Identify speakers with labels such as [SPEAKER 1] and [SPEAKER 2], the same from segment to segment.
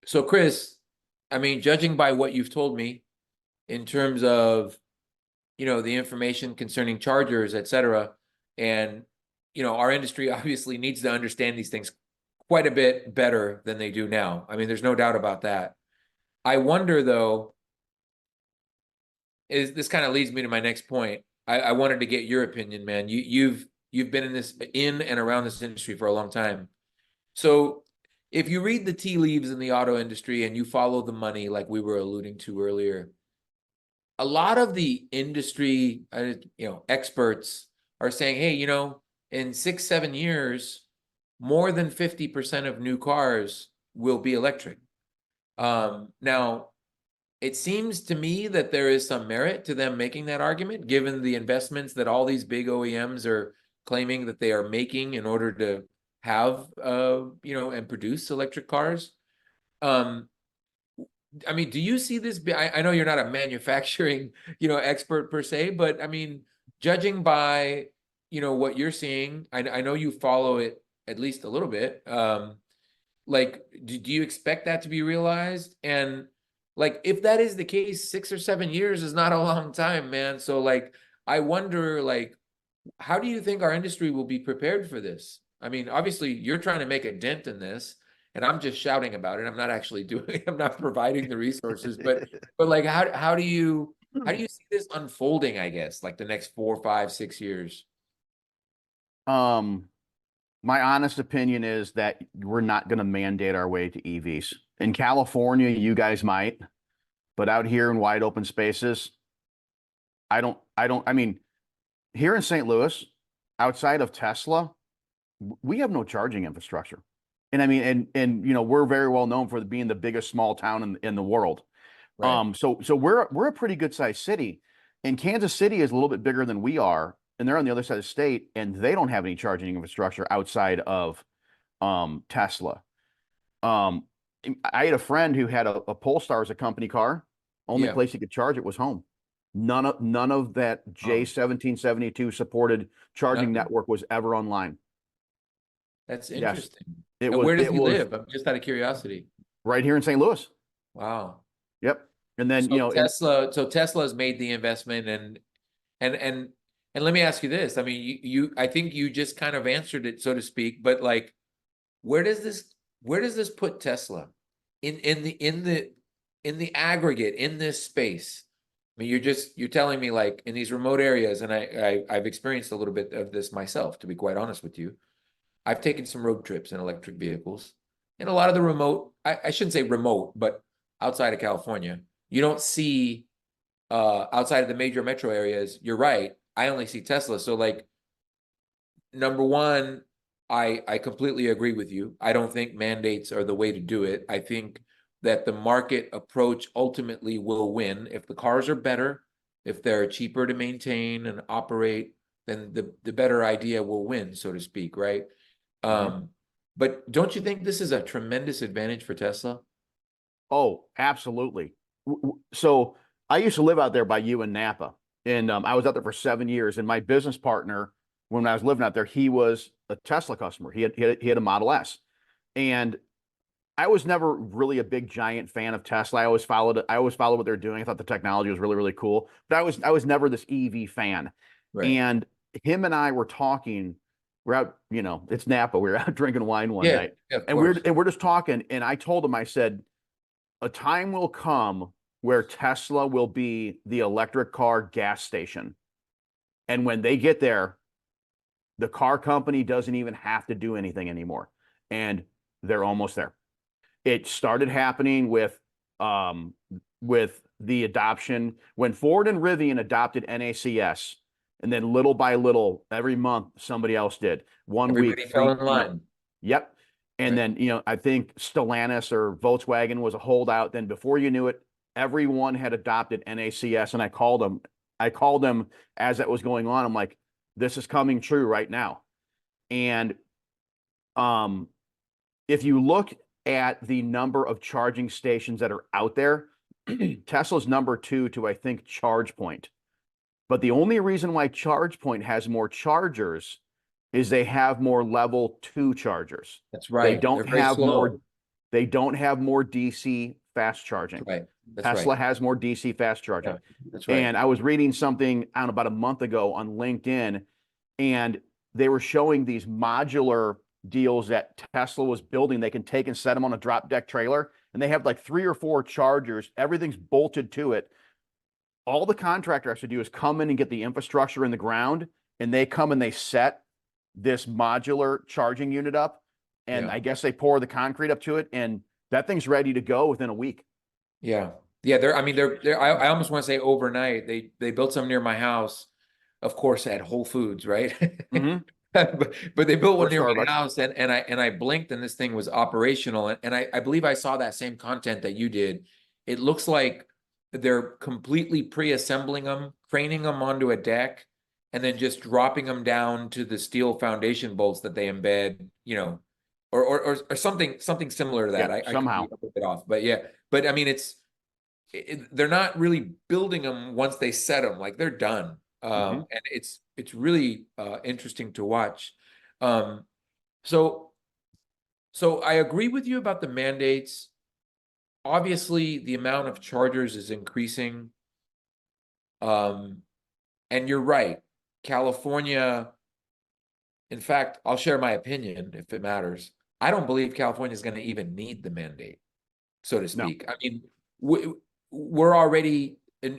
[SPEAKER 1] So Chris, I mean, judging by what you've told me in terms of, the information concerning chargers, et cetera, and, our industry obviously needs to understand these things quite a bit better than they do now. I mean, there's no doubt about that. I wonder though, is this kind of leads me to my next point. I wanted to get your opinion, man. You've been in and around this industry for a long time. So if you read the tea leaves in the auto industry and you follow the money, like we were alluding to earlier, a lot of the industry, experts are saying, hey, in 6, 7 years, more than 50% of new cars will be electric. Now, it seems to me that there is some merit to them making that argument, given the investments that all these big OEMs are claiming that they are making in order to have, and produce electric cars. I mean, do you see this? I know you're not a manufacturing, expert per se, but I mean, judging by, what you're seeing, I know you follow it at least a little bit. Like, do you expect that to be realized? And like, if that is the case, 6 or 7 years is not a long time, man. So like, I wonder, like, how do you think our industry will be prepared for this? I mean, obviously, you're trying to make a dent in this, and I'm just shouting about it. I'm not actually doing, I'm not providing the resources, but like, how do you see this unfolding, I guess, like the next 4, 5, 6 years?
[SPEAKER 2] Um, my honest opinion is that we're not going to mandate our way to EVs. In California, you guys might, but out here in wide open spaces, I mean, here in St. Louis, outside of Tesla, we have no charging infrastructure. And I mean, we're very well known for being the biggest small town in the world.
[SPEAKER 1] Right.
[SPEAKER 2] So we're a pretty good sized city, and Kansas City is a little bit bigger than we are, and they're on the other side of the state, and they don't have any charging infrastructure outside of Tesla. Um, I had a friend who had a Polestar as a company car. Only
[SPEAKER 1] Yeah.
[SPEAKER 2] place he could charge it was home. None of that
[SPEAKER 1] Oh,
[SPEAKER 2] J1772 supported charging
[SPEAKER 1] nothing.
[SPEAKER 2] network was ever online.
[SPEAKER 1] That's
[SPEAKER 2] Yes,
[SPEAKER 1] interesting.
[SPEAKER 2] it
[SPEAKER 1] And
[SPEAKER 2] was
[SPEAKER 1] where does
[SPEAKER 2] it
[SPEAKER 1] he
[SPEAKER 2] was
[SPEAKER 1] live? I'm just out of curiosity.
[SPEAKER 2] right here in St. Louis.
[SPEAKER 1] Wow.
[SPEAKER 2] Yep. And then,
[SPEAKER 1] So Tesla's made the investment and and and let me ask you this. I mean, I think you just kind of answered it, so to speak, but like where does this where does this put Tesla in the aggregate in this space? I mean, you're telling me like in these remote areas, and I've experienced a little bit of this myself, to be quite honest with you. I've taken some road trips in electric vehicles, and a lot of the remote, I shouldn't say remote, but outside of California, you don't see outside of the major metro areas. You're right. I only see Tesla. So like number one, I completely agree with you. I don't think mandates are the way to do it. I think that the market approach ultimately will win. If the cars are better, if they're cheaper to maintain and operate, then the better idea will win, so to speak, right?
[SPEAKER 2] Mhm.
[SPEAKER 1] Um, but don't you think this is a tremendous advantage for Tesla?
[SPEAKER 2] Oh, absolutely. So I used to live out there by you in Napa, and I was out there for 7 years. And my business partner, when I was living out there, he was a Tesla customer. He had a Model S, and I was never really a big giant fan of Tesla. I always followed what they're doing. I thought the technology was really cool, but I was never this EV fan.
[SPEAKER 1] Right.
[SPEAKER 2] And him and I were talking. We're out, it's Napa. We were out drinking wine one
[SPEAKER 1] Yeah,
[SPEAKER 2] night,
[SPEAKER 1] yeah, of
[SPEAKER 2] and we're
[SPEAKER 1] course.
[SPEAKER 2] and we're just talking. And I told him, I said, a time will come where Tesla will be the electric car gas station. And when they get there, the car company doesn't even have to do anything anymore. And they're almost there. It started happening with the adoption when Ford and Rivian adopted NACS, and then little by little, every month somebody else did. One week,
[SPEAKER 1] Everybody fell
[SPEAKER 2] three,
[SPEAKER 1] in line.
[SPEAKER 2] yep. And
[SPEAKER 1] Right.
[SPEAKER 2] then, I think Stellantis or Volkswagen was a holdout. Then before you knew it, everyone had adopted NACS. And I called them as that was going on. I'm like, this is coming true right now. And um, if you look at the number of charging stations that are out there, Tesla's number two to, I think, ChargePoint. But the only reason why ChargePoint has more chargers is they have more level 2 chargers.
[SPEAKER 1] That's
[SPEAKER 2] They
[SPEAKER 1] right. They're
[SPEAKER 2] don't
[SPEAKER 1] very
[SPEAKER 2] have more
[SPEAKER 1] slow.
[SPEAKER 2] They don't have more DC fast charging.
[SPEAKER 1] Right. That's
[SPEAKER 2] Tesla
[SPEAKER 1] right.
[SPEAKER 2] has more DC fast charging.
[SPEAKER 1] Yeah, that's right.
[SPEAKER 2] And I was reading something on about a month ago on LinkedIn, and they were showing these modular deals that Tesla was building. They can take and set them on a drop deck trailer, and they have like 3 or 4 chargers. Everything's bolted to it. All the contractor has to do is come in and get the infrastructure in the ground, and they come and they set this modular charging unit up. And
[SPEAKER 1] Yeah.
[SPEAKER 2] I guess they pour the concrete up to it, and that thing's ready to go within a week.
[SPEAKER 1] Yeah. Yeah. I mean, I almost want to say overnight. They built some near my house, of course, at Whole Foods, right?
[SPEAKER 2] Mm-hmm.
[SPEAKER 1] But they built one
[SPEAKER 2] Or
[SPEAKER 1] near my
[SPEAKER 2] Starbucks.
[SPEAKER 1] house, and I blinked and this thing was operational. And I believe I saw that same content that you did. It looks like they're completely pre-assembling them, craning them onto a deck, and then just dropping them down to the steel foundation bolts that they embed, or something similar to that.
[SPEAKER 2] Yep,
[SPEAKER 1] I could be
[SPEAKER 2] somehow.
[SPEAKER 1] a bit off, but yeah. But I mean, they're not really building them once they set them, like they're done.
[SPEAKER 2] Mm-hmm.
[SPEAKER 1] And it's really interesting to watch. Um, so so I agree with you about the mandates. Obviously, the amount of chargers is increasing. Um, and you're right. California, in fact, I'll share my opinion if it matters. I don't believe California is going to even need the mandate, so to
[SPEAKER 2] No.
[SPEAKER 1] speak. I mean, we're already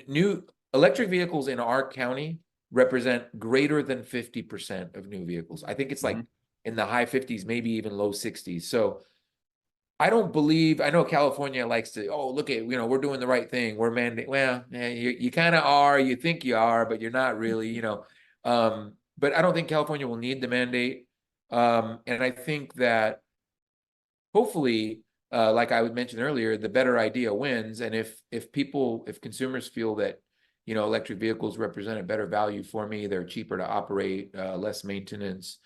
[SPEAKER 1] new electric vehicles in our county represent greater than 50% of new vehicles. I think it's like
[SPEAKER 2] Mm-hmm.
[SPEAKER 1] in the high 50s, maybe even low 60s. So I don't believe, I know California likes to, oh, look at, we're doing the right thing. We're mandating. Well, yeah, you kind of are, you think you are, but you're not really. But I don't think California will need the mandate. And I think that hopefully, like I would mention earlier, the better idea wins. And if consumers feel that, electric vehicles represent a better value for me, they're cheaper to operate, less maintenance.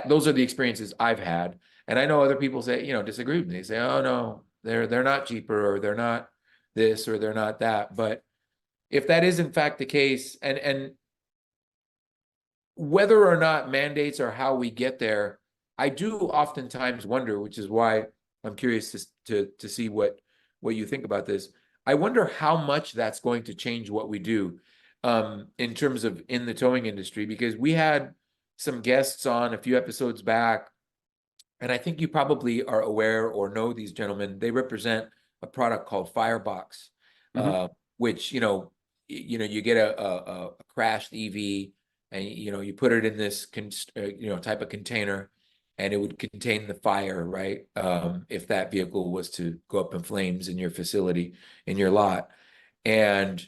[SPEAKER 1] Those are the experiences I've had. And I know other people say, disagree with me. They say, oh no, they're not cheaper, or they're not this, or they're not that. But if that is in fact the case, and whether or not mandates are how we get there, I do oftentimes wonder, which is why I'm curious to see what you think about this. I wonder how much that's going to change what we do in terms of in the towing industry, because we had some guests on a few episodes back, and I think you probably are aware or know these gentlemen. They represent a product called Firebox,
[SPEAKER 2] Mm-hmm.
[SPEAKER 1] which you get a crashed EV, and you put it in this type of container, and it would contain the fire, right? If that vehicle was to go up in flames in your facility, in your lot. And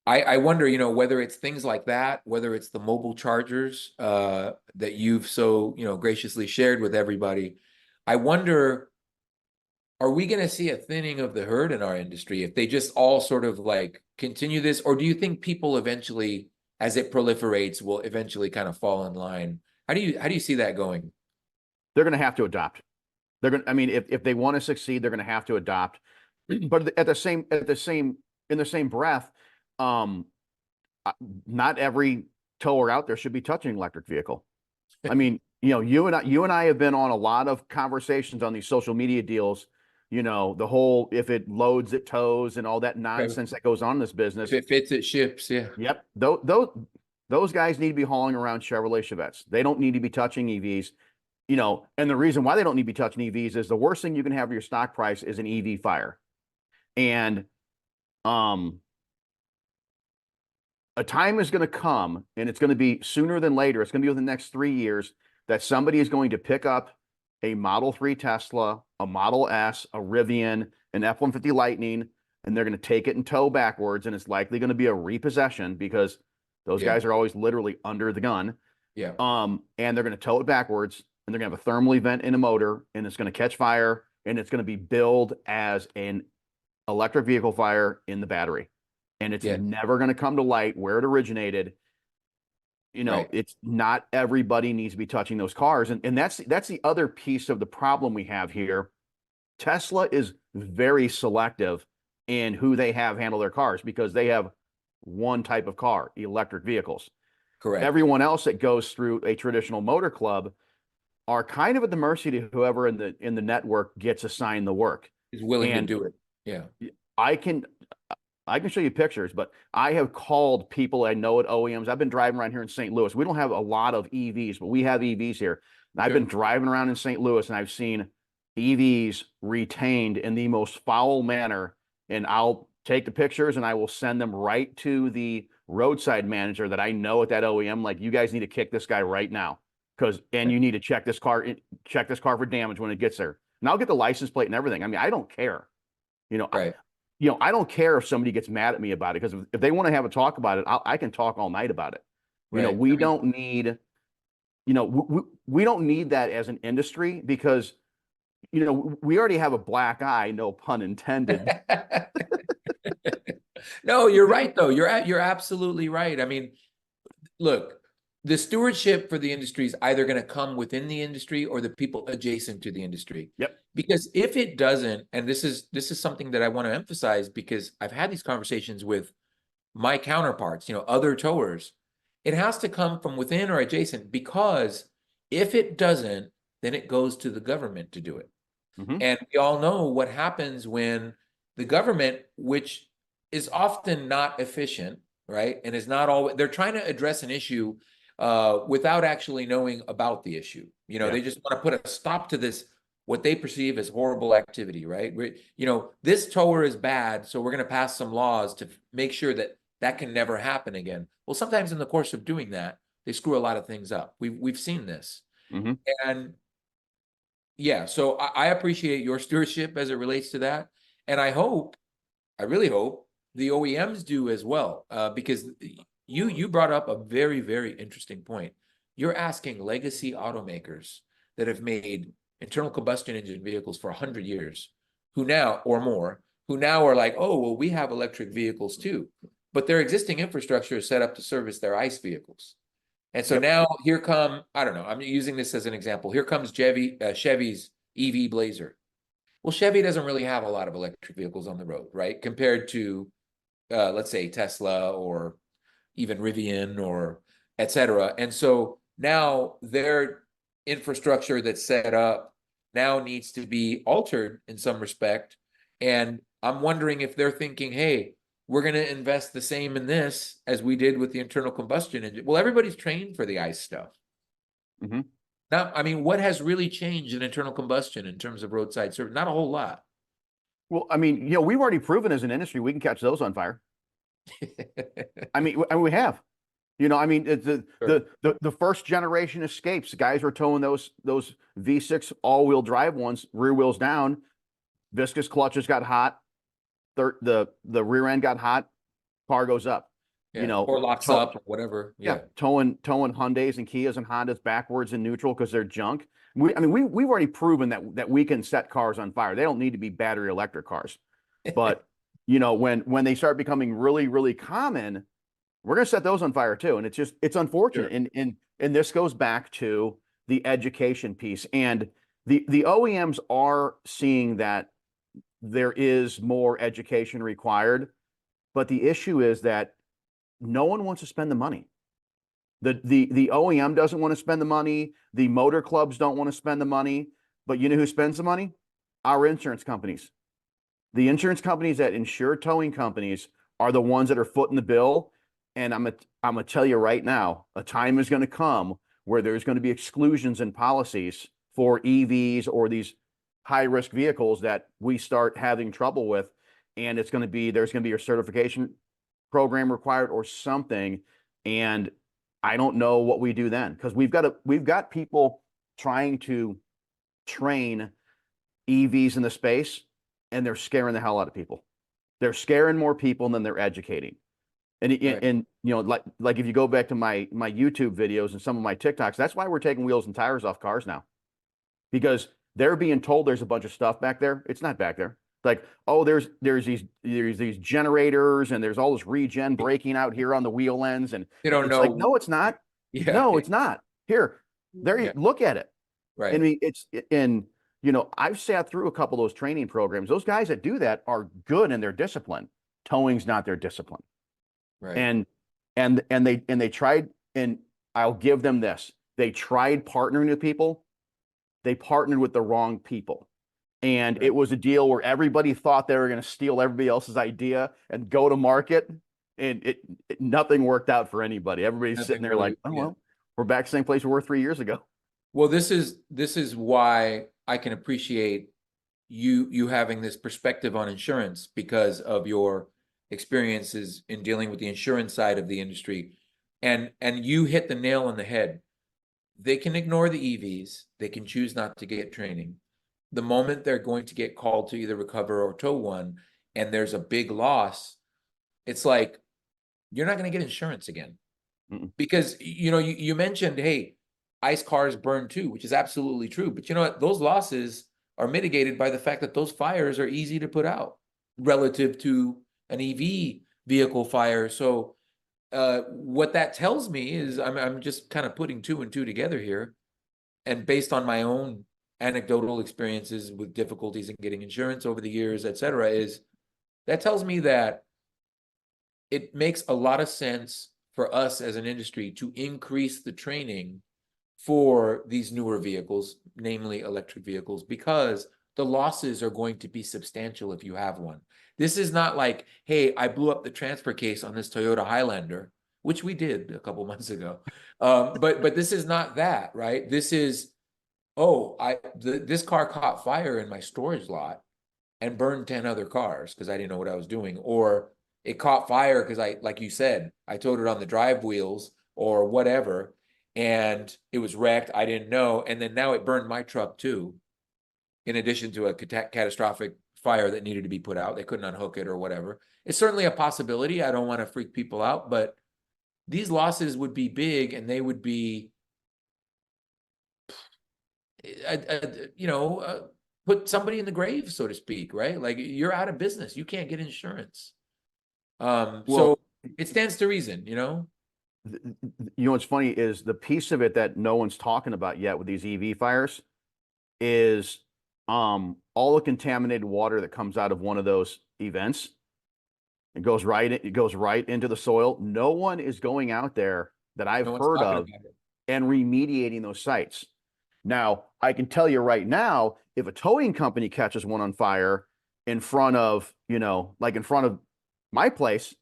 [SPEAKER 1] I wonder, whether it's things like that, whether it's the mobile chargers that you've so, graciously shared with everybody. I wonder, are we going to see a thinning of the herd in our industry if they just all sort of like continue this? Or do you think people eventually, as it proliferates, will eventually kind of fall in line? How do you see that going?
[SPEAKER 2] They're going to have to adopt. They're going to, I mean, if they want to succeed, they're going to have to adopt. But in the same breath, um, not every tower out there should be touching an electric vehicle. I mean, you and I have been on a lot of conversations on these social media deals. The whole if it loads, it tows, and all that nonsense that goes on in this
[SPEAKER 1] If
[SPEAKER 2] business.
[SPEAKER 1] it fits, it ships. Yeah.
[SPEAKER 2] Yep, those guys need to be hauling around Chevrolet Chevettes. They don't need to be touching EVs. And the reason why they don't need to be touching EVs is the worst thing you can have for your stock price is an EV fire. And um, a time is going to come, and it's going to be sooner than later. It's going to be within the next 3 years that somebody is going to pick up a Model 3 Tesla, a Model S, a Rivian, an F-150 Lightning, and they're going to take it and tow backwards, and it's likely going to be a repossession because those
[SPEAKER 1] Yeah.
[SPEAKER 2] guys are always literally under the gun.
[SPEAKER 1] Yeah.
[SPEAKER 2] And they're going to tow it backwards, and they're going to have a thermal event in a motor, and it's going to catch fire, and it's going to be billed as an electric vehicle fire in the battery. And it's
[SPEAKER 1] Yeah.
[SPEAKER 2] never going to come to light where it originated.
[SPEAKER 1] Right.
[SPEAKER 2] It's not everybody needs to be touching those cars. And that's the other piece of the problem we have here. Tesla is very selective in who they have handle their cars because they have one type of car, electric vehicles.
[SPEAKER 1] Correct.
[SPEAKER 2] Everyone else that goes through a traditional motor club are kind of at the mercy to whoever in the network gets assigned the work.
[SPEAKER 1] Is willing to
[SPEAKER 2] And
[SPEAKER 1] do it. Yeah.
[SPEAKER 2] I can I can show you pictures, but I have called people I know at OEMs. I've been driving around here in St. Louis. We don't have a lot of EVs, but we have EVs here. And I've been driving around in St. Louis and I've seen EVs retained in the most foul manner. And I'll take the pictures and I will send them right to the roadside manager that I know at that OEM. Like, you guys need to kick this guy right now. And you need to check this car for damage when it gets there. And I'll get the license plate and everything. I mean, I don't care.
[SPEAKER 1] Right.
[SPEAKER 2] I don't care if somebody gets mad at me about it, because if they want to have a talk about it, I can talk all night about it.
[SPEAKER 1] Right.
[SPEAKER 2] We don't need, we don't need that as an industry, because, we already have a black eye, no pun intended.
[SPEAKER 1] No, you're right though. You're absolutely right. I mean, look, the stewardship for the industry is either going to come within the industry or the people adjacent to the industry.
[SPEAKER 2] Yep.
[SPEAKER 1] Because if it doesn't, and this is something that I want to emphasize, because I've had these conversations with my counterparts, other towers, it has to come from within or adjacent, because if it doesn't, then it goes to the government to do it.
[SPEAKER 2] Mm-hmm.
[SPEAKER 1] And we all know what happens when the government, which is often not efficient, right? And is not always, they're trying to address an issue without actually knowing about the issue. They just want to put a stop to this, what they perceive as horrible activity, right? This tower is bad, so we're going to pass some laws to make sure that that can never happen again. Well, sometimes in the course of doing that, they screw a lot of things up. We've seen this.
[SPEAKER 2] Mm-hmm.
[SPEAKER 1] And yeah, so I appreciate your stewardship as it relates to that. And I really hope the OEMs do as well, because you brought up a very, very interesting point. You're asking legacy automakers that have made internal combustion engine vehicles for 100 years, who now are like, oh, well, we have electric vehicles too, but their existing infrastructure is set up to service their ICE vehicles. And so now here come, I don't know, I'm using this as an example. Here comes Chevy's EV Blazer. Well, Chevy doesn't really have a lot of electric vehicles on the road, right? Compared to, let's say, Tesla or even Rivian or et cetera. And so now their infrastructure that's set up now needs to be altered in some respect. And I'm wondering if they're thinking, hey, we're going to invest the same in this as we did with the internal combustion engine. Well, everybody's trained for the ICE stuff.
[SPEAKER 2] Mm-hmm.
[SPEAKER 1] Now, I mean, what has really changed in internal combustion in terms of roadside service? Not a whole lot.
[SPEAKER 2] Well, I mean, we've already proven as an industry we can catch those on fire. I mean, we have. I mean, the first generation escapes. Guys were towing those V6 all-wheel drive ones, rear wheels down. Viscous clutches got hot. The rear end got hot. Car goes up.
[SPEAKER 1] Or locks up or whatever.
[SPEAKER 2] Yeah, towing Hyundais and Kias and Hondas backwards in neutral because they're junk. We've already proven that we can set cars on fire. They don't need to be battery electric cars. But when they start becoming really, really common, we're going to set those on fire too. And it's unfortunate. Sure. And this goes back to the education piece. And the OEMs are seeing that there is more education required. But the issue is that no one wants to spend the money. The OEM doesn't want to spend the money. The motor clubs don't want to spend the money. But you know who spends the money? Our insurance companies. The insurance companies that insure towing companies are the ones that are footing the bill. And I'm gonna tell you right now, a time is going to come where there's going to be exclusions in policies for EVs or these high-risk vehicles that we start having trouble with, and there's going to be a certification program required or something. And I don't know what we do then, because we've got people trying to train EVs in the space, and they're scaring the hell out of people. They're scaring more people than they're educating. And right. And like if you go back to my YouTube videos and some of my TikToks, that's why we're taking wheels and tires off cars now, because they're being told there's a bunch of stuff back there. It's not back there. Like, oh, there's these generators and there's all this regen braking out here on the wheel ends, and
[SPEAKER 1] you don't know.
[SPEAKER 2] Like, no, it's not. Yeah. No, it's not. Here, there you look at it.
[SPEAKER 1] Right.
[SPEAKER 2] I mean, I've sat through a couple of those training programs. Those guys that do that are good in their discipline. Towing's not their discipline. Right. And they tried, and I'll give them this. They tried partnering with people they partnered with the wrong people. And
[SPEAKER 1] Right.
[SPEAKER 2] it was a deal where everybody thought they were going to steal everybody else's idea and go to market. And nothing worked out for anybody. Everybody's sitting
[SPEAKER 1] Nothing
[SPEAKER 2] there like,
[SPEAKER 1] really,
[SPEAKER 2] oh,
[SPEAKER 1] yeah.
[SPEAKER 2] well, we're back to the same place we were 3 years ago.
[SPEAKER 1] Well, this is why I can appreciate you having this perspective on insurance because of your experiences in dealing with the insurance side of the industry. And you hit the nail on the head. They can ignore the EVs, they can choose not to get training. The moment they're going to get called to either recover or tow one, and there's a big loss, it's like you're not going to get insurance again.
[SPEAKER 2] Mm-mm.
[SPEAKER 1] Because you mentioned, hey, ice cars burn too, which is absolutely true. But you know what? Those losses are mitigated by the fact that those fires are easy to put out relative to an EV vehicle fire. So what that tells me is I'm just kind of putting two and two together here, and based on my own anecdotal experiences with difficulties in getting insurance over the years, et cetera, is that tells me that it makes a lot of sense for us as an industry to increase the training for these newer vehicles, namely electric vehicles, because the losses are going to be substantial if you have one. This is not like, hey, I blew up the transfer case on this Toyota Highlander, which we did a couple months ago. But this is not that, right? This is, oh, this car caught fire in my storage lot and burned 10 other cars because I didn't know what I was doing. Or it caught fire because like you said, I towed it on the drive wheels or whatever, and it was wrecked. I didn't know. And then now it burned my truck too, in addition to a catastrophic fire that needed to be put out. They couldn't unhook it or whatever. It's certainly a possibility. I don't want to freak people out, but these losses would be big and they would be, you know, put somebody in the grave, so to speak, right? Like you're out of business. You can't get insurance.
[SPEAKER 2] Well,
[SPEAKER 1] So it stands to reason, you know?
[SPEAKER 2] you know what's funny is the piece of it that no one's talking about yet with these EV fires is all the contaminated water that comes out of one of those events. It goes right into the soil. No one is going out there that I've
[SPEAKER 1] No one's
[SPEAKER 2] heard
[SPEAKER 1] talking
[SPEAKER 2] of
[SPEAKER 1] about it.
[SPEAKER 2] and remediating those sites. Now, I can tell you right now, if a towing company catches one on fire in front of, like in front of my place,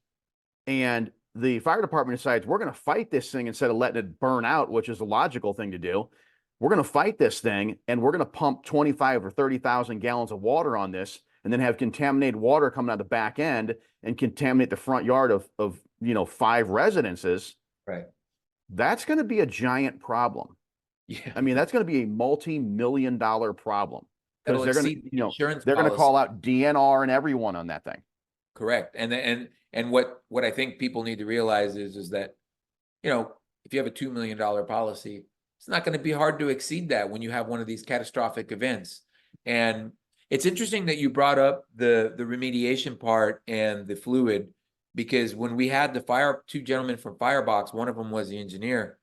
[SPEAKER 2] and the fire department decides we're going to fight this thing instead of letting it burn out, which is a logical thing to do. We're going to fight this thing and we're going to pump 25 or 30,000 gallons of water on this and then have contaminated water coming out the back end and contaminate the front yard of 5 residences.
[SPEAKER 1] Right.
[SPEAKER 2] That's going to be a giant problem.
[SPEAKER 1] Yeah.
[SPEAKER 2] I mean, that's going to be a multi-million-dollar problem because
[SPEAKER 1] That'll exceed the insurance
[SPEAKER 2] they're going to
[SPEAKER 1] policy.
[SPEAKER 2] call out DNR and everyone on that thing.
[SPEAKER 1] Correct. And what I think people need to realize is that, if you have a $2 million policy, it's not going to be hard to exceed that when you have one of these catastrophic events. And it's interesting that you brought up the remediation part and the fluid, because when we had the two gentlemen from Firebox, one of them was the engineer.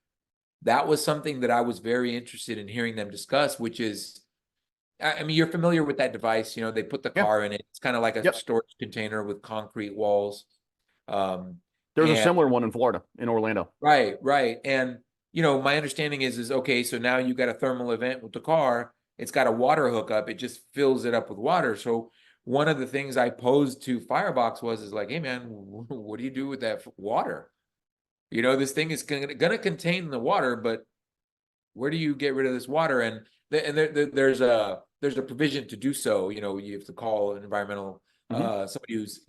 [SPEAKER 1] That was something that I was very interested in hearing them discuss, which is, I mean, you're familiar with that device, they put the
[SPEAKER 2] Yeah.
[SPEAKER 1] car in it. It's kind of like a
[SPEAKER 2] Yep.
[SPEAKER 1] storage container with concrete walls.
[SPEAKER 2] There's a
[SPEAKER 1] And
[SPEAKER 2] similar one in Florida, in Orlando.
[SPEAKER 1] right. And, my understanding is okay, so now you got a thermal event with the car. It's got a water hookup. It just fills it up with water. So one of the things I posed to Firebox is like, hey man, what do you do with that water? This thing is gonna contain the water, but where do you get rid of this water? And there's a provision to do so. You have to call an environmental somebody who's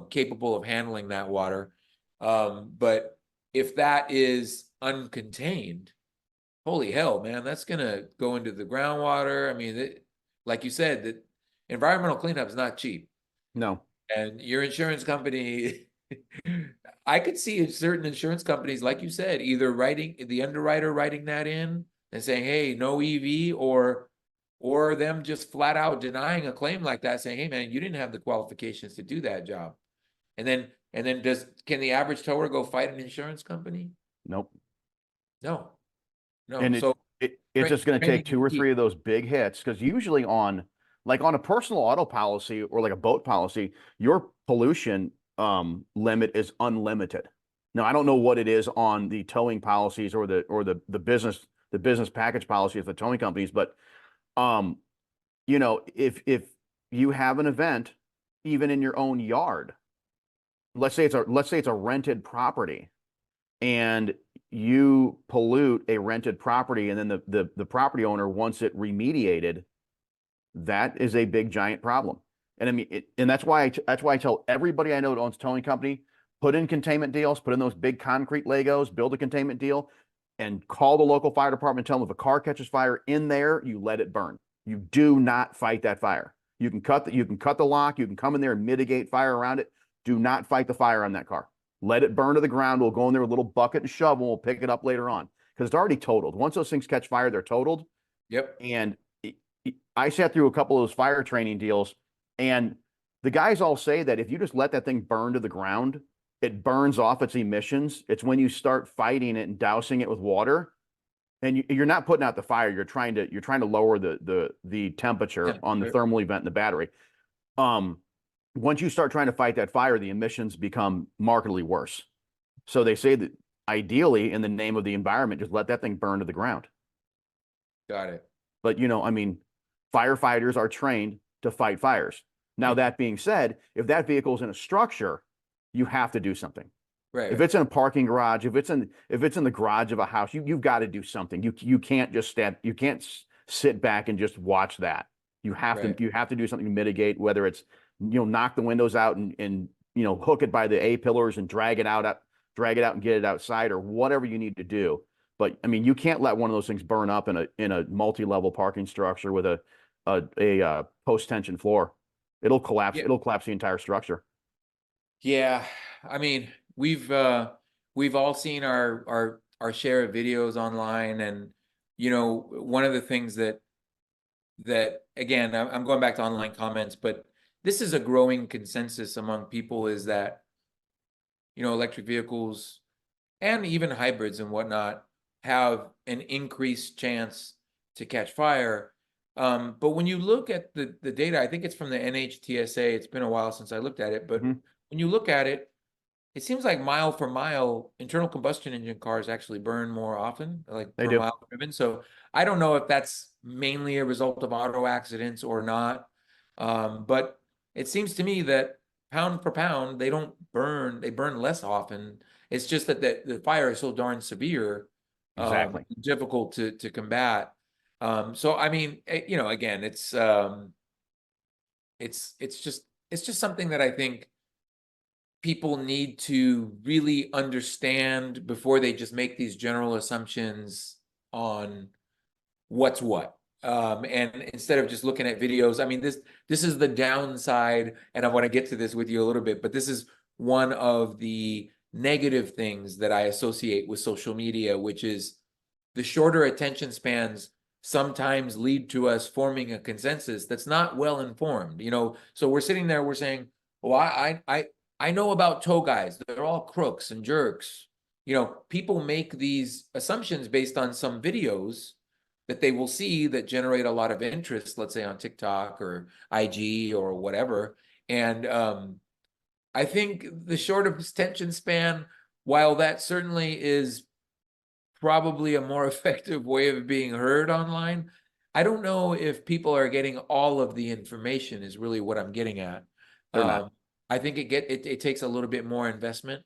[SPEAKER 1] capable of handling that water. But if that is uncontained, holy hell, man, that's gonna go into the groundwater. I mean, like you said, that environmental cleanup is not cheap,
[SPEAKER 2] No.
[SPEAKER 1] and your insurance company. I could see certain insurance companies, like you said, either writing the underwriter writing that in and saying, "Hey, no EV," or them just flat out denying a claim like that, saying, "Hey, man, you didn't have the qualifications to do that job." And then can the average tower go fight an insurance company?
[SPEAKER 2] Nope.
[SPEAKER 1] No, no.
[SPEAKER 2] And
[SPEAKER 1] So
[SPEAKER 2] it's just going to take
[SPEAKER 1] training
[SPEAKER 2] 2
[SPEAKER 1] is
[SPEAKER 2] or
[SPEAKER 1] key.
[SPEAKER 2] 3 of those big hits because usually on a personal auto policy or like a boat policy, your pollution limit is unlimited. Now, I don't know what it is on the towing policies or the business package policy of the towing companies, but Um, if you have an event, even in your own yard, let's say it's a rented property, and you pollute a rented property, and then the property owner wants it remediated, that is a big giant problem. And I mean, and that's why I tell everybody I know that owns a towing company, put in containment deals, put in those big concrete Legos, build a containment deal, and call the local fire department. Tell them if a car catches fire in there, you let it burn. You do not fight that fire. You can cut the lock. You can come in there and mitigate fire around it. Do not fight the fire on that car. Let it burn to the ground. We'll go in there with a little bucket and shovel. And we'll pick it up later on because it's already totaled. Once those things catch fire, they're totaled.
[SPEAKER 1] Yep.
[SPEAKER 2] And I sat through a couple of those fire training deals, and the guys all say that if you just let that thing burn to the ground, it burns off its emissions. It's when you start fighting it and dousing it with water, and you're not putting out the fire. You're trying to lower the temperature
[SPEAKER 1] Yeah,
[SPEAKER 2] on the
[SPEAKER 1] sure.
[SPEAKER 2] thermal event in the battery. Um, Once you start trying to fight that fire, the emissions become markedly worse. So they say that ideally, in the name of the environment, just let that thing burn to the ground.
[SPEAKER 1] Got it.
[SPEAKER 2] But I mean, firefighters are trained to fight fires. Now, that being said, if that vehicle is in a structure, you have to do something.
[SPEAKER 1] Right,
[SPEAKER 2] If
[SPEAKER 1] right.
[SPEAKER 2] it's in a parking garage, if it's in the garage of a house, you've got to do something. You can't just sit back and just watch that. You have to
[SPEAKER 1] Right.
[SPEAKER 2] you have to do something to mitigate, whether it's knock the windows out and hook it by the A pillars and drag it out and get it outside, or whatever you need to do. But I mean, you can't let one of those things burn up in a multi-level parking structure with a post-tension floor. It'll collapse.
[SPEAKER 1] Yeah.
[SPEAKER 2] It'll collapse the entire structure.
[SPEAKER 1] Yeah. I mean, we've all seen our share of videos online, and one of the things that again, I'm going back to online comments, but this is a growing consensus among people is that electric vehicles and even hybrids and whatnot have an increased chance to catch fire. But when you look at the data, I think it's from the NHTSA. It's been a while since I looked at it, but
[SPEAKER 2] Mhm.
[SPEAKER 1] when you look at it, it seems like mile for mile, internal combustion engine cars actually burn more often, like
[SPEAKER 2] They
[SPEAKER 1] per
[SPEAKER 2] do.
[SPEAKER 1] mile driven. So I don't know if that's mainly a result of auto accidents or not. But it seems to me that pound for pound, they don't burn, they burn less often. It's just that the fire is so darn severe,
[SPEAKER 2] Exactly.
[SPEAKER 1] difficult to combat. So I mean, again, it's just something that I think people need to really understand before they just make these general assumptions on what's what. And instead of just looking at videos, I mean, this is the downside, and I want to get to this with you a little bit, but this is one of the negative things that I associate with social media, which is the shorter attention spans sometimes lead to us forming a consensus that's not well informed. So we're sitting there, we're saying, well, I know about tow guys. They're all crooks and jerks. People make these assumptions based on some videos that they will see that generate a lot of interest, let's say on TikTok or IG or whatever. And I think the short attention span, while that certainly is probably a more effective way of being heard online, I don't know if people are getting all of the information is really what I'm getting at.
[SPEAKER 2] They're not.
[SPEAKER 1] Um, I think it takes a little bit more investment,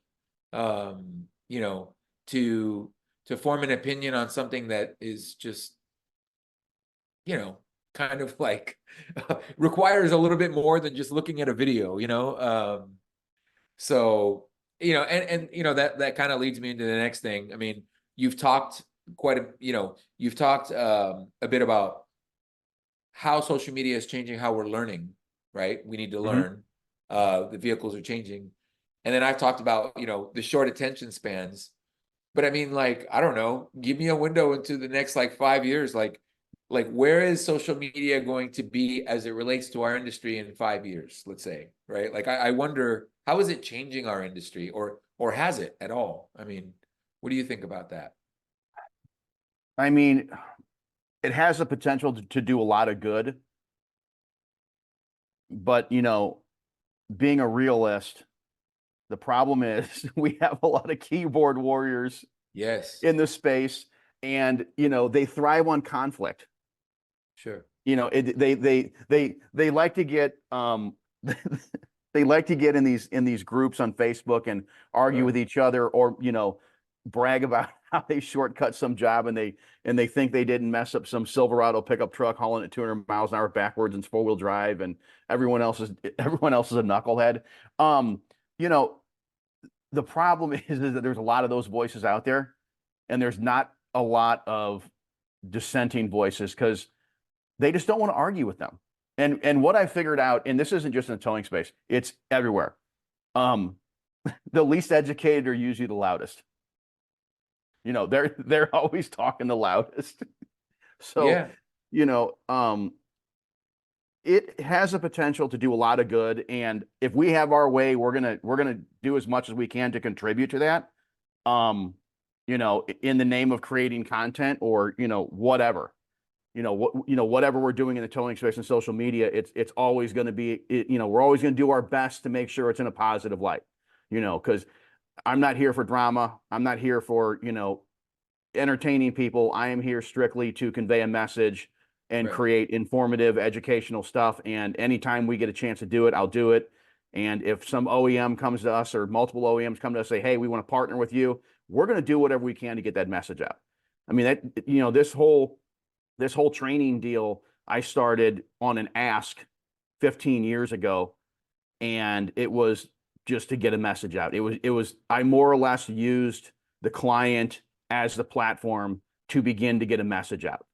[SPEAKER 1] um, you know, to form an opinion on something that is just, kind of like requires a little bit more than just looking at a video. So, and that kind of leads me into the next thing. I mean, you've talked you've talked a bit about how social media is changing how we're learning, right? We need to
[SPEAKER 2] Hmm.
[SPEAKER 1] learn. The vehicles are changing. And then I've talked about, the short attention spans. But I mean, like, I don't know, give me a window into the next like 5 years. Like where is social media going to be as it relates to our industry in 5 years, let's say, right? Like I wonder how is it changing our industry or has it at all? I mean, what do you think about that?
[SPEAKER 2] I mean, it has the potential to do a lot of good, but being a realist, the problem is we have a lot of keyboard warriors
[SPEAKER 1] Yes,
[SPEAKER 2] in the space, and they thrive on conflict.
[SPEAKER 1] sure.
[SPEAKER 2] You know, they like to get they like to get in these groups on Facebook and argue
[SPEAKER 1] Sure.
[SPEAKER 2] with each other, or brag about how they shortcut some job, and they think they didn't mess up some Silverado pickup truck hauling at 200 miles an hour backwards and 4-wheel drive, and everyone else is a knucklehead. Um, you know, the problem is that there's a lot of those voices out there, and there's not a lot of dissenting voices because they just don't want to argue with them. And what I figured out, and this isn't just in the towing space, it's everywhere. Um, the least educated are usually the loudest. They're always talking the loudest. So,
[SPEAKER 1] Yeah.
[SPEAKER 2] you know, um, it has a potential to do a lot of good. And if we have our way, we're gonna do as much as we can to contribute to that. In the name of creating content, or whatever. Whatever we're doing in the towing space and social media, it's always going to be, we're always going to do our best to make sure it's in a positive light. Because I'm not here for drama. I'm not here for, entertaining people. I am here strictly to convey a message and
[SPEAKER 1] Right.
[SPEAKER 2] create informative, educational stuff. And anytime we get a chance to do it, I'll do it. And if some OEM comes to us, or multiple OEMs come to us, say, hey, we want to partner with you, we're going to do whatever we can to get that message out. I mean, this whole training deal I started on an ask 15 years ago, and it was just to get a message out. It was I more or less used the client as the platform to begin to get a message out.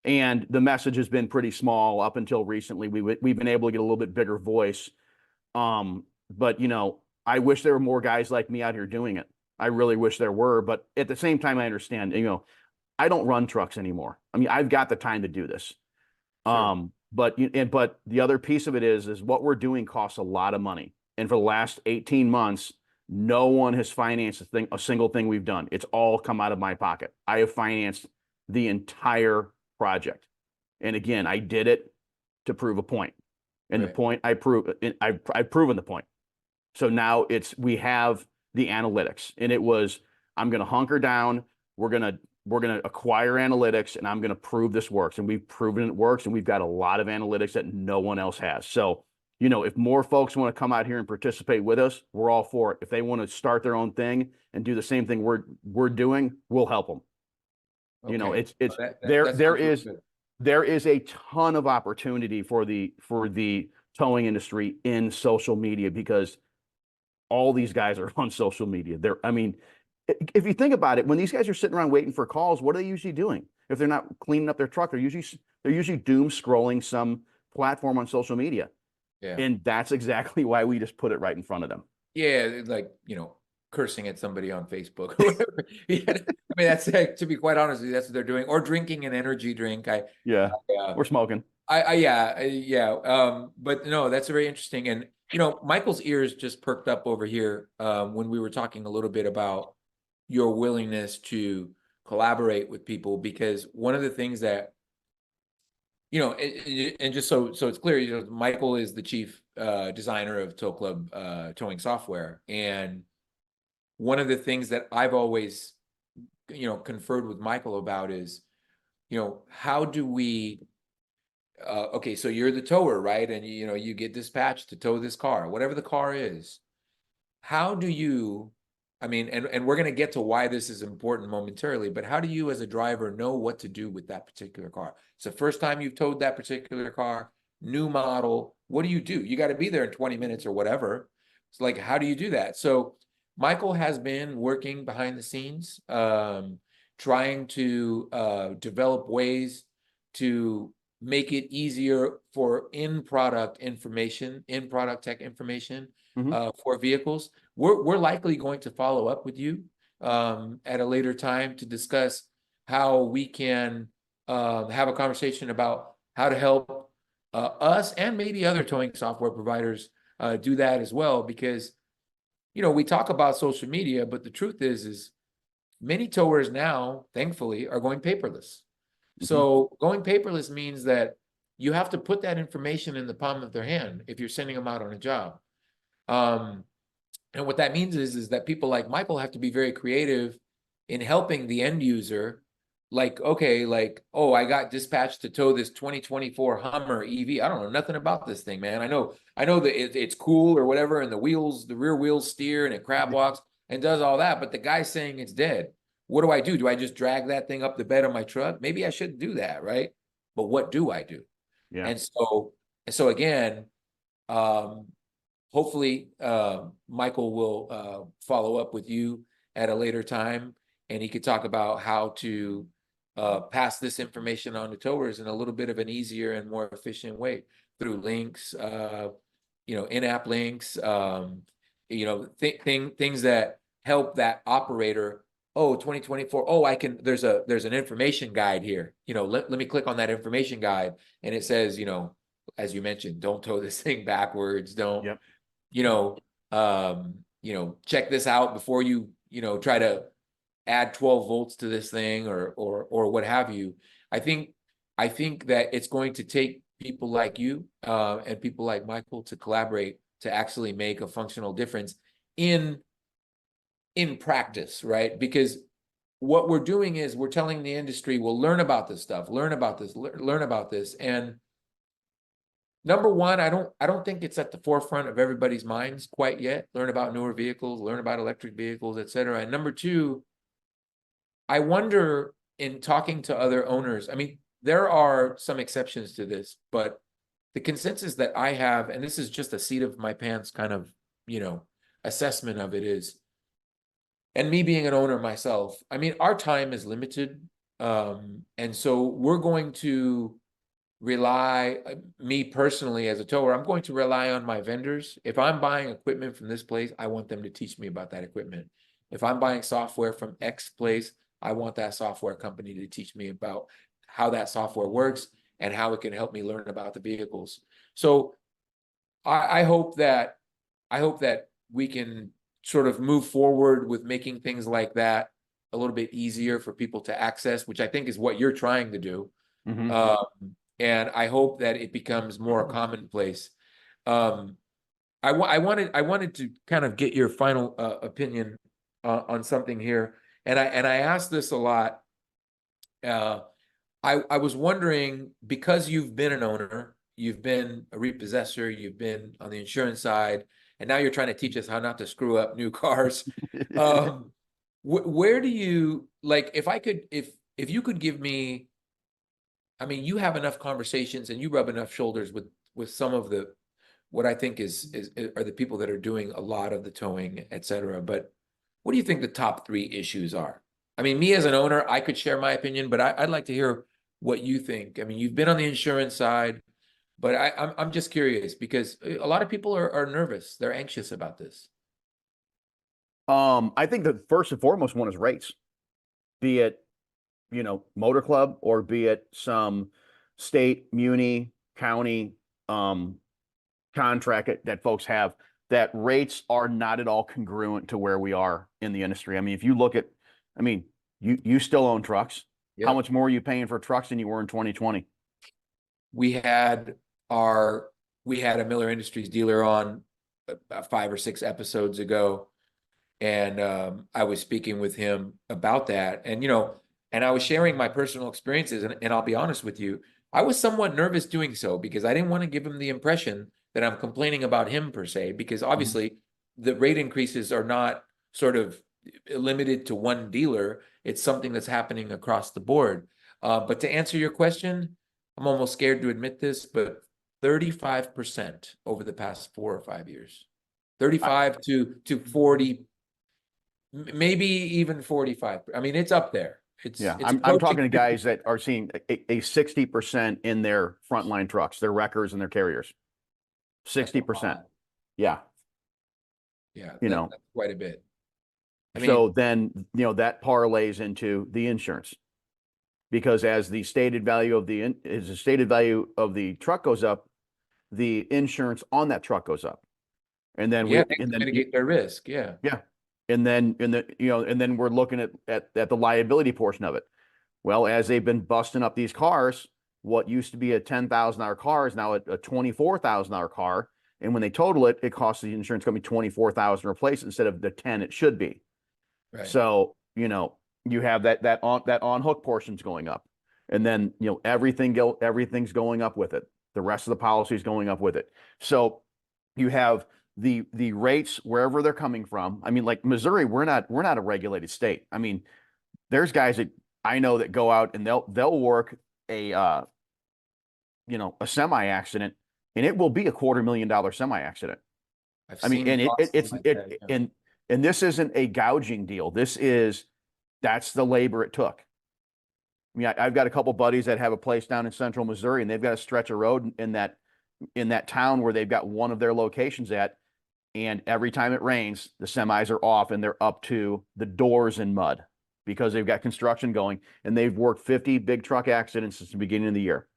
[SPEAKER 2] And the message has been pretty small up until recently. We've been able to get a little bit bigger voice. But I wish there were more guys like me out here doing it. I really wish there were, but at the same time, I understand, I don't run trucks anymore. I mean, I've got the time to do this.
[SPEAKER 1] Sure.
[SPEAKER 2] But the other piece of it is what we're doing costs a lot of money. And for the last 18 months, no one has financed a single thing we've done. It's all come out of my pocket. I have financed the entire project. And again, I did it to prove a point. And the
[SPEAKER 1] Right.
[SPEAKER 2] point I've proven the point. So now we have the analytics, and it was, I'm going to hunker down. We're going to acquire analytics, and I'm going to prove this works. And we've proven it works, and we've got a lot of analytics that no one else has. So, if more folks want to come out here and participate with us, we're all for it. If they want to start their own thing and do the same thing we're doing, we'll help them.
[SPEAKER 1] Okay.
[SPEAKER 2] It's
[SPEAKER 1] That
[SPEAKER 2] there
[SPEAKER 1] sounds really
[SPEAKER 2] is
[SPEAKER 1] good.
[SPEAKER 2] there is a ton of opportunity for the towing industry in social media, because all these guys are on social media. I mean, if you think about it, when these guys are sitting around waiting for calls, what are they usually doing? If they're not cleaning up their truck, they're usually doom scrolling some platform on social media.
[SPEAKER 1] Yeah.
[SPEAKER 2] And that's exactly why we just put it right in front of them.
[SPEAKER 1] Yeah, like, cursing at somebody on Facebook or whatever. Yeah. I mean, that's to be quite honest with you, that's what they're doing. Or drinking an energy drink.
[SPEAKER 2] Yeah,
[SPEAKER 1] Uh,
[SPEAKER 2] we're smoking.
[SPEAKER 1] yeah. But no, that's very interesting. And Michael's ears just perked up over here when we were talking a little bit about your willingness to collaborate with people, because one of the things that and just so it's clear, Michael is the chief designer of Tow.Club towing software, and one of the things that I've always conferred with Michael about is how do we okay, so you're the tower, right? And you get dispatched to tow this car, whatever the car is. How do you, I mean, and we're going to get to why this is important momentarily, but how do you as a driver know what to do with that particular car? It's the first time you've towed that particular car, new model. What do? You got to be there in 20 minutes or whatever. It's like, how do you do that? So Michael has been working behind the scenes, trying to develop ways to make it easier for in-product information, in-product tech information
[SPEAKER 2] Hmm.
[SPEAKER 1] for vehicles. We're likely going to follow up with you at a later time to discuss how we can have a conversation about how to help us and maybe other towing software providers do that as well. Because we talk about social media, but the truth is many towers now, thankfully, are going paperless.
[SPEAKER 2] Hmm.
[SPEAKER 1] So going paperless means that you have to put that information in the palm of their hand if you're sending them out on a job. Um, and what that means is that people like Michael have to be very creative in helping the end user like, okay, like, oh, I got dispatched to tow this 2024 Hummer EV. I don't know nothing about this thing, man. I know that it's cool or whatever, and the wheels, the rear wheels steer and it crab walks and does all that, but the guy's saying it's dead. What do I do? Do I just drag that thing up the bed of my truck? Maybe I shouldn't do that, right? But what do I do?
[SPEAKER 2] Yeah.
[SPEAKER 1] And so again, um, hopefully, Michael will follow up with you at a later time, and he could talk about how to pass this information on to towers in a little bit of an easier and more efficient way through links, in-app links, things that help that operator. Oh, 2024. Oh, there's an information guide here. Let me click on that information guide, and it says, as you mentioned, don't tow this thing backwards. Don't
[SPEAKER 2] Yep.
[SPEAKER 1] you know, check this out before you, try to add 12 volts to this thing or what have you. I think I think that it's going to take people like you and people like Michael to collaborate to actually make a functional difference in practice, right? Because what we're doing is we're telling the industry, well, learn about this stuff, learn about this, learn about this. And number one, I don't think it's at the forefront of everybody's minds quite yet. Learn about newer vehicles, learn about electric vehicles, et cetera. And number two, I wonder in talking to other owners, I mean, there are some exceptions to this, but the consensus that I have, and this is just a seat of my pants kind of, assessment of it is, and me being an owner myself, I mean, our time is limited. And so we're going to rely, me personally as a tower, I'm going to rely on my vendors. If I'm buying equipment from this place, I want them to teach me about that equipment. If I'm buying software from X place, I want that software company to teach me about how that software works and how it can help me learn about the vehicles. So I hope that we can sort of move forward with making things like that a little bit easier for people to access, which I think is what you're trying to do.
[SPEAKER 2] Hmm.
[SPEAKER 1] And I hope that it becomes more commonplace. Um, I wanted to kind of get your final opinion on something here, and I asked this a lot. Uh, I was wondering, because you've been an owner, you've been a repossessor, you've been on the insurance side, and now you're trying to teach us how not to screw up new cars. Um, where do you like? If you could give me, I mean, you have enough conversations and you rub enough shoulders with some of the what I think is are the people that are doing a lot of the towing, et cetera. But what do you think the top three issues are? I mean, me as an owner, I could share my opinion, but I'd like to hear what you think. I mean, you've been on the insurance side, but I'm just curious because a lot of people are nervous. They're anxious about this.
[SPEAKER 2] I think the first and foremost one is rates, be it, motor club or be it some state, muni, county, um, contract that folks have, that rates are not at all congruent to where we are in the industry. I mean, if you look at, I mean, you still own trucks. How
[SPEAKER 1] Yeah.
[SPEAKER 2] much more are you paying for trucks than you were in 2020?
[SPEAKER 1] We had our we had a Miller Industries dealer on 5 or 6 episodes ago, and I was speaking with him about that, and I was sharing my personal experiences, and I'll be honest with you, I was somewhat nervous doing so because I didn't want to give him the impression that I'm complaining about him per se, because
[SPEAKER 2] Mhm.
[SPEAKER 1] obviously the rate increases are not sort of limited to one dealer. It's something that's happening across the board. But to answer your question, I'm almost scared to admit this, but 35% over the past 4 or 5 years.
[SPEAKER 2] I,
[SPEAKER 1] 35 to 40, maybe even 45. I mean, it's up there. It's
[SPEAKER 2] yeah,
[SPEAKER 1] it's
[SPEAKER 2] I'm
[SPEAKER 1] approaching
[SPEAKER 2] talking to
[SPEAKER 1] 50.
[SPEAKER 2] guys that are seeing a 60% in their frontline trucks, their wreckers and their carriers.
[SPEAKER 1] That's a
[SPEAKER 2] 60%.
[SPEAKER 1] lot.
[SPEAKER 2] Yeah.
[SPEAKER 1] Yeah,
[SPEAKER 2] You know,
[SPEAKER 1] that's quite a bit. I mean,
[SPEAKER 2] so then, that parlays into the insurance, because as the stated value of the truck goes up, the insurance on that truck goes up. And then
[SPEAKER 1] yeah,
[SPEAKER 2] we,
[SPEAKER 1] they
[SPEAKER 2] and
[SPEAKER 1] can
[SPEAKER 2] then,
[SPEAKER 1] mitigate their risk. Yeah,
[SPEAKER 2] yeah. And then we're looking at the liability portion of it. Well, as they've been busting up these cars, what used to be a $10,000 car is now a $24,000 car. And when they total it, it costs the insurance company $24,000 to replace it instead of the 10 it should be.
[SPEAKER 1] right.
[SPEAKER 2] So, you have that on hook portion's going up, and then everything's going up with it. The rest of the policy is going up with it. So you have the rates wherever they're coming from. I mean, like Missouri, we're not a regulated state. I mean, there's guys that I know that go out and they'll work a a semi accident, and it will be $250,000 semi accident.
[SPEAKER 1] I've
[SPEAKER 2] I mean,
[SPEAKER 1] seen
[SPEAKER 2] and
[SPEAKER 1] costs like that. Yeah.
[SPEAKER 2] and this isn't a gouging deal. That's the labor it took. I mean, I've got a couple buddies that have a place down in central Missouri, and they've got a stretch of road in that town where they've got one of their locations at, and every time it rains, the semis are off and they're up to the doors in mud because they've got construction going, and they've worked 50 big truck accidents since the beginning of the year.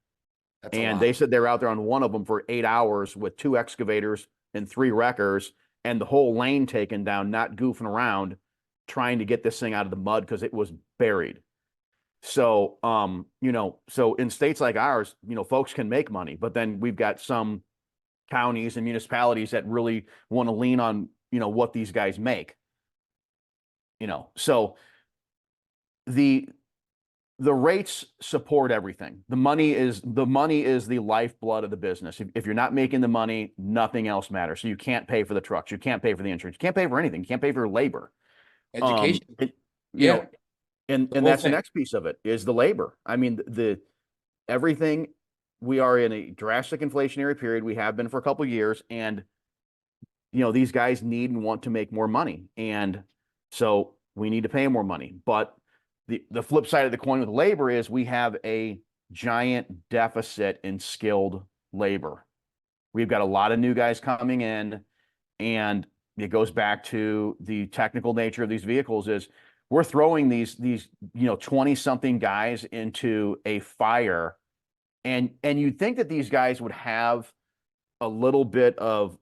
[SPEAKER 1] That's a
[SPEAKER 2] And they
[SPEAKER 1] lot.
[SPEAKER 2] said they were out there on one of them for 8 hours with 2 excavators and 3 wreckers and the whole lane taken down, not goofing around, trying to get this thing out of the mud because it was buried. So, so in states like ours, folks can make money, but then we've got some counties and municipalities that really want to lean on, what these guys make. So the the rates support everything. The money is the lifeblood of the business. If you're not making the money, nothing else matters. So you can't pay for the trucks, you can't pay for the insurance, you can't pay for anything, you can't pay for labor.
[SPEAKER 1] Education.
[SPEAKER 2] It, you
[SPEAKER 1] Yeah,
[SPEAKER 2] know, and
[SPEAKER 1] the
[SPEAKER 2] and
[SPEAKER 1] whole
[SPEAKER 2] that's the
[SPEAKER 1] thing.
[SPEAKER 2] next piece of it is the labor. I mean, the everything. We are in a drastic inflationary period. We have been for a couple of years, and these guys need and want to make more money, and so we need to pay them more money. But the flip side of the coin with labor is we have a giant deficit in skilled labor. We've got a lot of new guys coming in, and it goes back to the technical nature of these vehicles is we're throwing these 20 something guys into a fire, and you'd think that these guys would have a little bit of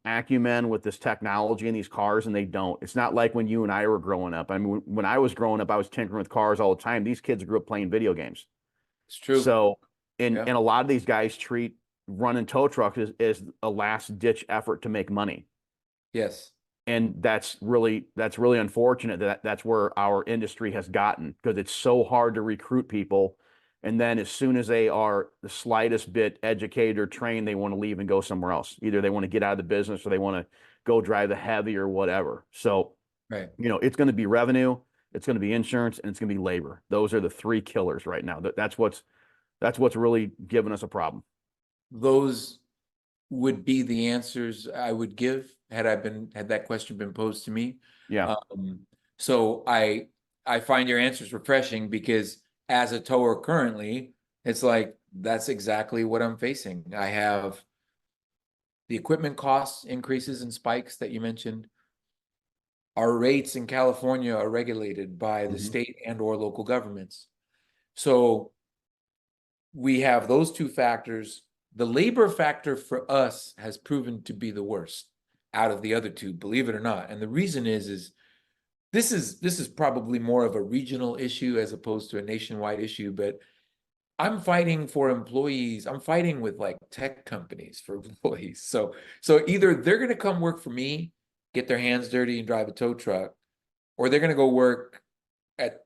[SPEAKER 2] acumen with this technology in these cars, and they don't. It's not like when you and I were growing up. I mean, when I was growing up, I was tinkering with cars all the time. These kids grew up playing video games.
[SPEAKER 1] It's true.
[SPEAKER 2] So, and
[SPEAKER 1] Yeah.
[SPEAKER 2] and a lot of these guys treat running tow trucks as a last ditch effort to make money.
[SPEAKER 1] Yes.
[SPEAKER 2] And that's really unfortunate that's where our industry has gotten because it's so hard to recruit people. And then as soon as they are the slightest bit educated or trained, they want to leave and go somewhere else. Either they want to get out of the business or they want to go drive the heavy or whatever. So,
[SPEAKER 1] Right.
[SPEAKER 2] it's going to be revenue, it's going to be insurance, and it's going to be labor. Those are the three killers right now. That's what's really given us a problem.
[SPEAKER 1] Those would be the answers I would give had that question been posed to me.
[SPEAKER 2] Yeah.
[SPEAKER 1] So I find your answers refreshing because as a tower currently, it's like that's exactly what I'm facing. I have the equipment costs increases and spikes that you mentioned. Our rates in California are regulated by the
[SPEAKER 2] Mhm.
[SPEAKER 1] state and or local governments. So we have those two factors. The labor factor for us has proven to be the worst out of the other two, believe it or not. And the reason is this is probably more of a regional issue as opposed to a nationwide issue, but I'm fighting for employees. I'm fighting with like tech companies for employees. So either they're going to come work for me, get their hands dirty and drive a tow truck, or they're going to go work at,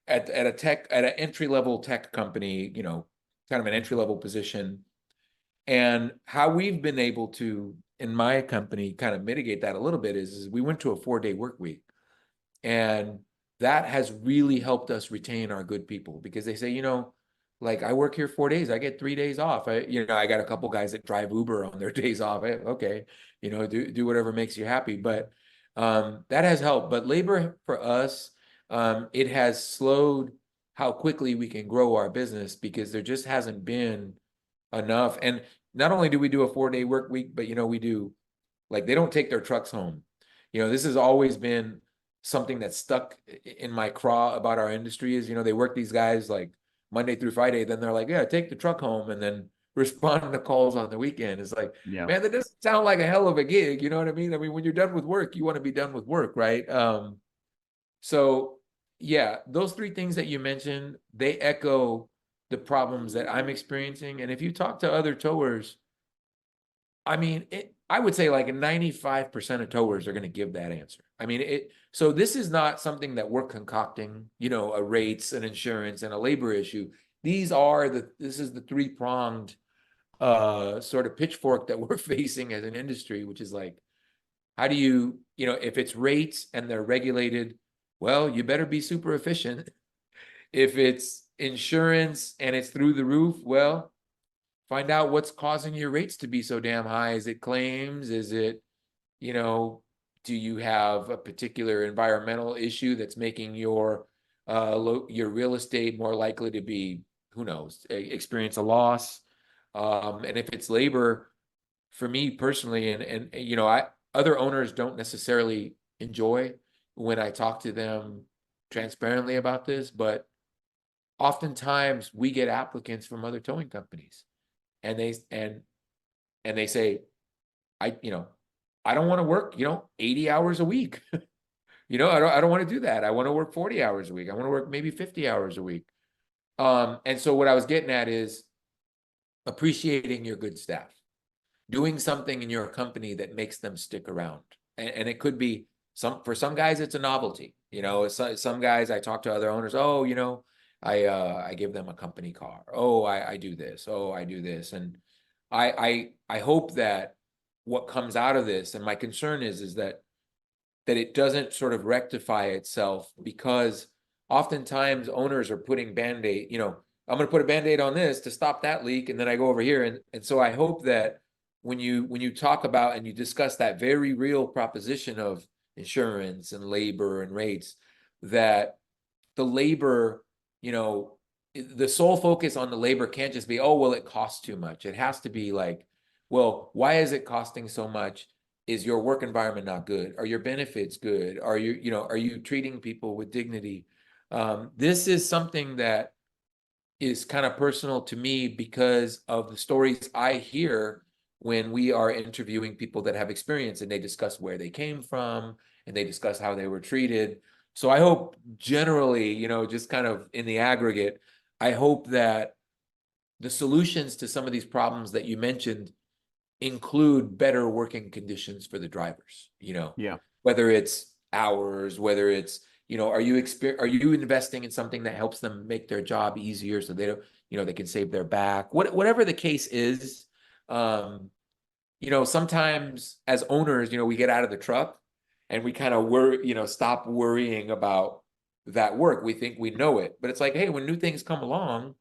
[SPEAKER 1] at an entry level tech company, kind of an entry level position. And how we've been able to, in my company, kind of mitigate that a little bit is we went to a 4-day work week. And that has really helped us retain our good people because they say, like I work here 4 days, I get 3 days off. I got a couple guys that drive Uber on their days off. Okay, do whatever makes you happy. But that has helped. But labor for us, it has slowed how quickly we can grow our business because there just hasn't been enough. And not only do we do a 4-day work week, but we do like they don't take their trucks home. This has always been something that's stuck in my craw about our industry is, they work these guys like Monday through Friday, then they're like, yeah, take the truck home and then respond to calls on the weekend. It's like,
[SPEAKER 2] Yeah.
[SPEAKER 1] man, that doesn't sound like a hell of a gig. You know what I mean? I mean, when you're done with work, you want to be done with work, right? So yeah, those three things that you mentioned, they echo the problems that I'm experiencing. And if you talk to other towers, I mean, I would say like 95% of towers are going to give that answer. I mean, so this is not something that we're concocting, a rates, an insurance, and a labor issue. This is the three-pronged sort of pitchfork that we're facing as an industry, which is like, how do if it's rates and they're regulated, well, you better be super efficient. If it's insurance and it's through the roof, well, find out what's causing your rates to be so damn high. Is it claims? Is it, do you have a particular environmental issue that's making your real estate more likely to be, who knows, experience a loss? And if it's labor, for me personally, and other owners don't necessarily enjoy when I talk to them transparently about this, but oftentimes we get applicants from other towing companies, and they say, I don't want to work 80 hours a week. I don't want to do that. I want to work 40 hours a week. I want to work maybe 50 hours a week. And so what I was getting at is appreciating your good staff, doing something in your company that makes them stick around. And it could be for some guys, it's a novelty. Some guys, I talk to other owners, I give them a company car. Oh, I do this. Oh, I do this. And I hope that what comes out of this, and my concern is that it doesn't sort of rectify itself, because oftentimes owners are putting Band-Aid, I'm going to put a Band-Aid on this to stop that leak, and then I go over here. And so I hope that when you talk about and you discuss that very real proposition of insurance and labor and rates, that the labor, the sole focus on the labor can't just be, oh, well, it costs too much. It has to be like, well, why is it costing so much? Is your work environment not good? Are your benefits good? Are you treating people with dignity? This is something that is kind of personal to me because of the stories I hear when we are interviewing people that have experience, and they discuss where they came from and they discuss how they were treated. So I hope generally, just kind of in the aggregate, I hope that the solutions to some of these problems that you mentioned include better working conditions for the drivers,
[SPEAKER 2] Yeah.
[SPEAKER 1] whether it's hours, whether it's, are you investing in something that helps them make their job easier so they don't, they can save their back, whatever the case is. Sometimes as owners, we get out of the truck and we kind of stop worrying about that work. We think we know it, but it's like, hey, when new things come along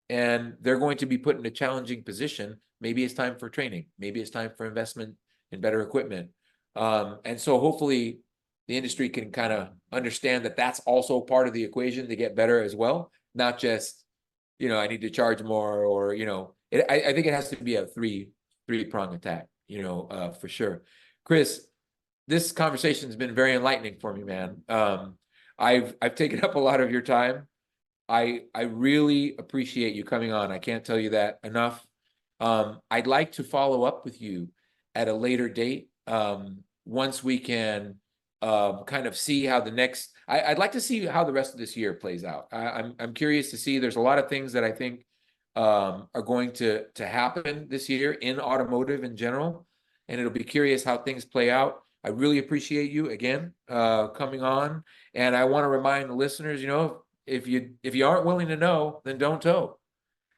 [SPEAKER 1] and they're going to be put in a challenging position, maybe it's time for training. Maybe it's time for investment in better equipment. And so hopefully the industry can kind of understand that that's also part of the equation to get better as well. Not just, I need to charge more, or, I think it has to be a three-prong attack, for sure. Chris, this conversation has been very enlightening for me, man. I've taken up a lot of your time. I really appreciate you coming on. I can't tell you that enough. I'd like to follow up with you at a later date, once we can kind of see how I'd like to see how the rest of this year plays out. I'm curious to see. There's a lot of things that I think are going to happen this year in automotive in general, and it'll be curious how things play out. I really appreciate you again coming on, and I want to remind the listeners, if you aren't willing to know, then don't tow.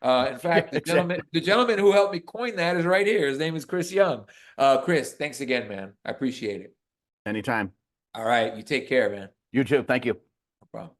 [SPEAKER 1] In fact, the gentleman who helped me coin that is right here. His name is Chris Young. Chris, thanks again, man. I appreciate it.
[SPEAKER 2] Anytime.
[SPEAKER 1] All right, you take care, man.
[SPEAKER 2] You too. Thank you.
[SPEAKER 1] No problem.